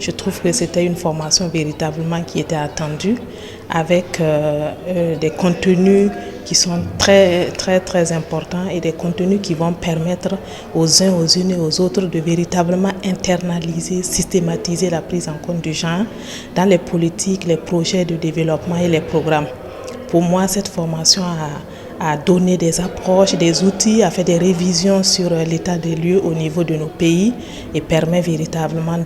Je trouve que c'était une formation véritablement qui était attendue, avec des contenus qui sont très, très, très importants et des contenus qui vont permettre aux uns, aux unes et aux autres de véritablement internaliser, systématiser la prise en compte du genre dans les politiques, les projets de développement et les programmes. Pour moi, cette formation a donné des approches, des outils, a fait des révisions sur l'état des lieux au niveau de nos pays et permet véritablement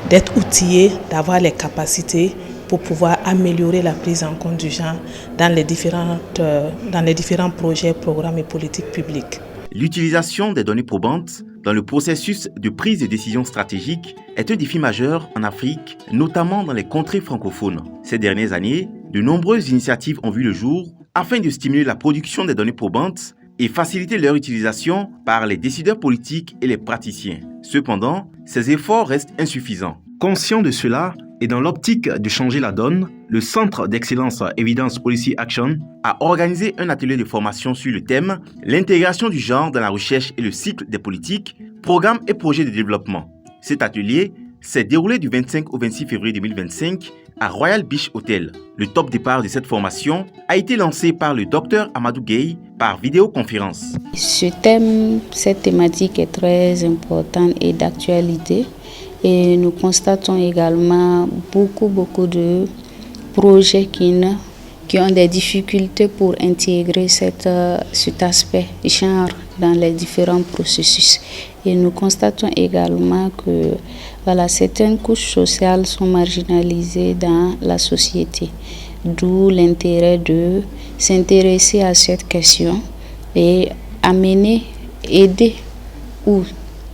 d'être outillé, d'avoir les capacités pour pouvoir améliorer la prise en compte du genre dans les différents projets, programmes et politiques publiques. L'utilisation des données probantes dans le processus de prise de décision stratégique est un défi majeur en Afrique, notamment dans les contrées francophones. Ces dernières années, de nombreuses initiatives ont vu le jour afin de stimuler la production des données probantes et faciliter leur utilisation par les décideurs politiques et les praticiens. Cependant, ces efforts restent insuffisants. Conscient de cela, et dans l'optique de changer la donne, le Centre d'excellence Evidence Policy Action a organisé un atelier de formation sur le thème « L'intégration du genre dans la recherche et le cycle des politiques, programmes et projets de développement ». Cet atelier s'est déroulé du 25 au 26 février 2025 à Royal Beach Hotel. Le top départ de cette formation a été lancé par le Dr Amadou Gueye par vidéoconférence. Cette thématique est très importante et d'actualité. Et nous constatons également beaucoup de projets qui ont des difficultés pour intégrer cet aspect genre dans les différents processus. Et nous constatons également que certaines couches sociales sont marginalisées dans la société. D'où l'intérêt de s'intéresser à cette question et aider ou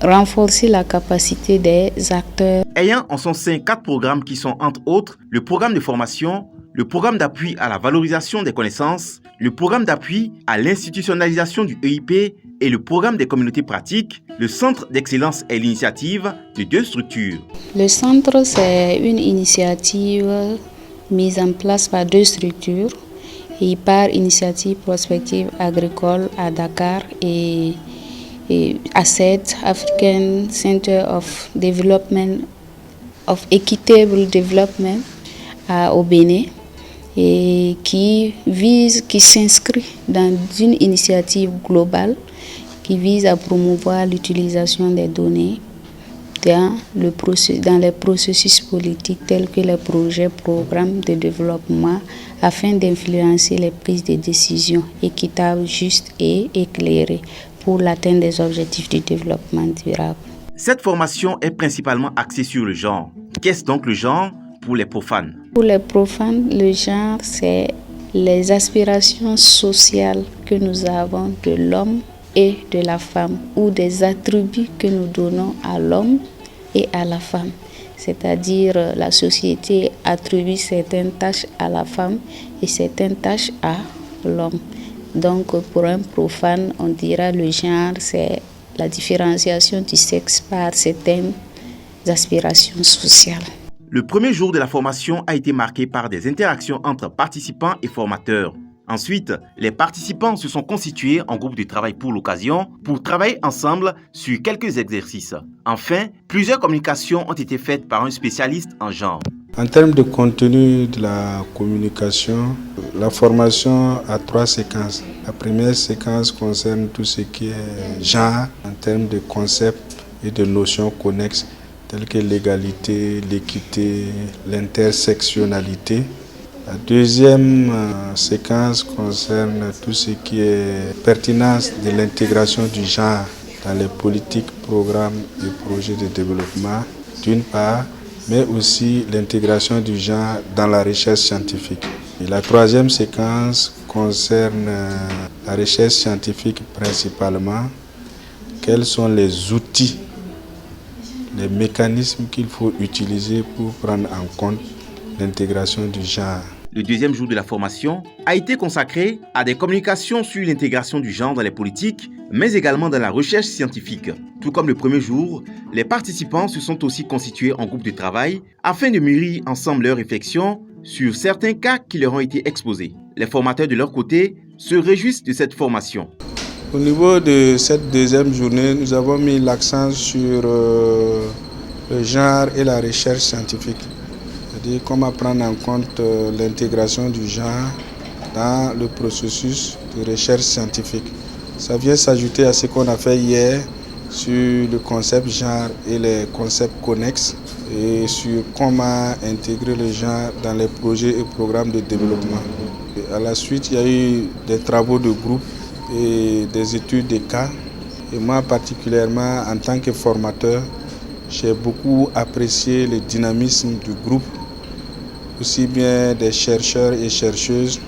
renforcer la capacité des acteurs. Ayant en son sein 4 programmes qui sont entre autres le programme de formation, le programme d'appui à la valorisation des connaissances, le programme d'appui à l'institutionnalisation du EIP et le programme des communautés pratiques, le Centre d'excellence est l'initiative de 2 structures. Le centre, c'est une initiative mise en place par 2 structures et par Initiative Prospective Agricole à Dakar et ACED, African Center of Development of Equitable Development au Bénin, et qui s'inscrit dans une initiative globale qui vise à promouvoir l'utilisation des données dans les processus politiques tels que les projets, programmes de développement afin d'influencer les prises de décisions équitables, justes et éclairées pour l'atteinte des objectifs du développement durable. Cette formation est principalement axée sur le genre. Qu'est-ce donc le genre pour les profanes? Pour les profanes, le genre, c'est les aspirations sociales que nous avons de l'homme et de la femme, ou des attributs que nous donnons à l'homme et à la femme. C'est-à-dire la société attribue certaines tâches à la femme et certaines tâches à l'homme. Donc pour un profane, on dira le genre, c'est la différenciation du sexe par certaines aspirations sociales. Le premier jour de la formation a été marqué par des interactions entre participants et formateurs. Ensuite, les participants se sont constitués en groupe de travail pour l'occasion pour travailler ensemble sur quelques exercices. Enfin, plusieurs communications ont été faites par un spécialiste en genre. En termes de contenu de la communication, la formation a 3 séquences. La première séquence concerne tout ce qui est genre en termes de concepts et de notions connexes telles que l'égalité, l'équité, l'intersectionnalité. La deuxième séquence concerne tout ce qui est pertinence de l'intégration du genre dans les politiques, programmes et projets de développement, d'une part, mais aussi l'intégration du genre dans la recherche scientifique. Et la troisième séquence concerne la recherche scientifique principalement. Quels sont les outils, les mécanismes qu'il faut utiliser pour prendre en compte l'intégration du genre. Le deuxième jour de la formation a été consacré à des communications sur l'intégration du genre dans les politiques, mais également dans la recherche scientifique. Tout comme le premier jour, les participants se sont aussi constitués en groupe de travail afin de mûrir ensemble leurs réflexions sur certains cas qui leur ont été exposés. Les formateurs de leur côté se réjouissent de cette formation. Au niveau de cette deuxième journée, nous avons mis l'accent sur le genre et la recherche scientifique. C'est-à-dire comment prendre en compte l'intégration du genre dans le processus de recherche scientifique. Ça vient s'ajouter à ce qu'on a fait hier sur le concept genre et les concepts connexes et sur comment intégrer le genre dans les projets et programmes de développement. Et à la suite, il y a eu des travaux de groupe et des études de cas. Et moi particulièrement, en tant que formateur, j'ai beaucoup apprécié le dynamisme du groupe, aussi bien des chercheurs et chercheuses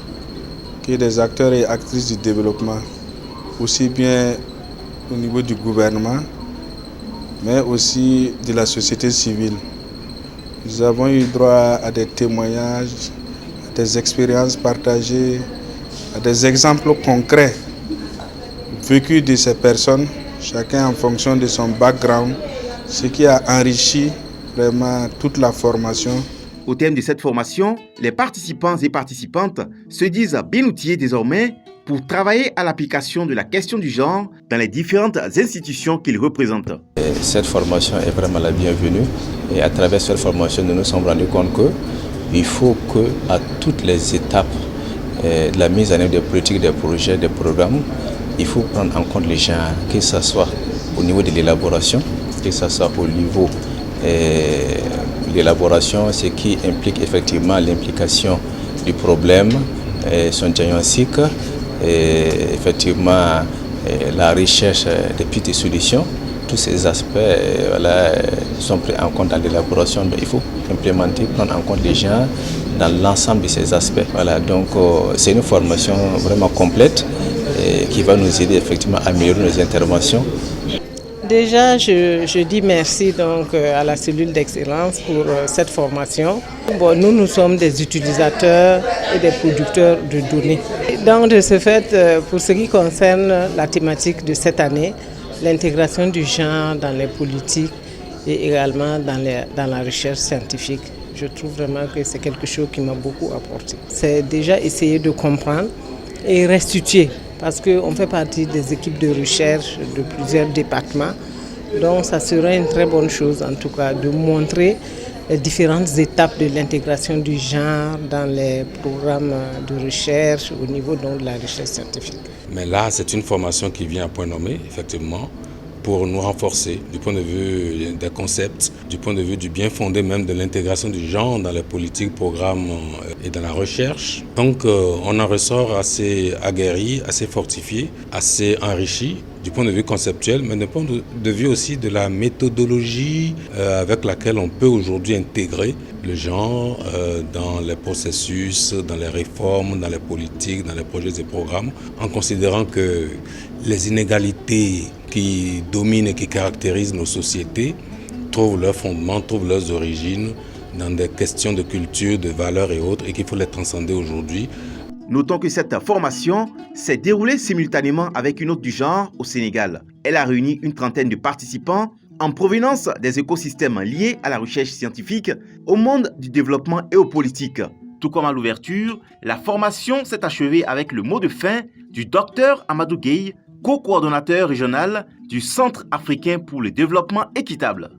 que des acteurs et actrices du développement, aussi bien au niveau du gouvernement, mais aussi de la société civile. Nous avons eu droit à des témoignages, à des expériences partagées, à des exemples concrets vécus de ces personnes, chacun en fonction de son background, ce qui a enrichi vraiment toute la formation. Au terme de cette formation, les participants et participantes se disent bien outillés désormais pour travailler à l'application de la question du genre dans les différentes institutions qu'ils représentent. Cette formation est vraiment la bienvenue et à travers cette formation, nous nous sommes rendus compte qu'il faut qu'à toutes les étapes de la mise en œuvre des politiques, des projets, des programmes, il faut prendre en compte les genres, que ce soit au niveau de l'élaboration, que ce soit au niveau de l'élaboration, ce qui implique effectivement l'implication du problème, son diagnostic, et effectivement la recherche des petites solutions. Tous ces aspects sont pris en compte dans l'élaboration, mais il faut implémenter, prendre en compte les gens dans l'ensemble de ces aspects. Voilà, donc c'est une formation vraiment complète qui va nous aider effectivement à améliorer nos interventions. Déjà, je dis merci donc à la cellule d'excellence pour cette formation. Bon, nous sommes des utilisateurs et des producteurs de données. Donc, de ce fait, pour ce qui concerne la thématique de cette année, l'intégration du genre dans les politiques et également dans la recherche scientifique, je trouve vraiment que c'est quelque chose qui m'a beaucoup apporté. C'est déjà essayer de comprendre et restituer, parce qu'on fait partie des équipes de recherche de plusieurs départements. Donc ça serait une très bonne chose en tout cas de montrer les différentes étapes de l'intégration du genre dans les programmes de recherche au niveau donc, de la recherche scientifique. Mais là, c'est une formation qui vient à point nommé, effectivement, pour nous renforcer du point de vue des concepts, du point de vue du bien fondé même de l'intégration du genre dans les politiques, programmes et dans la recherche. Donc on en ressort assez aguerri, assez fortifié, assez enrichi du point de vue conceptuel, mais du point de vue aussi de la méthodologie avec laquelle on peut aujourd'hui intégrer le genre dans les processus, dans les réformes, dans les politiques, dans les projets et programmes, en considérant que les inégalités qui dominent et qui caractérisent nos sociétés trouvent leur fondement, trouvent leurs origines dans des questions de culture, de valeurs et autres, et qu'il faut les transcender aujourd'hui. Notons que cette formation s'est déroulée simultanément avec une autre du genre au Sénégal. Elle a réuni une trentaine de participants en provenance des écosystèmes liés à la recherche scientifique, au monde du développement et aux politiques. Tout comme à l'ouverture, la formation s'est achevée avec le mot de fin du Dr Amadou Gueye, co-coordonnateur régional du Centre africain pour le développement équitable.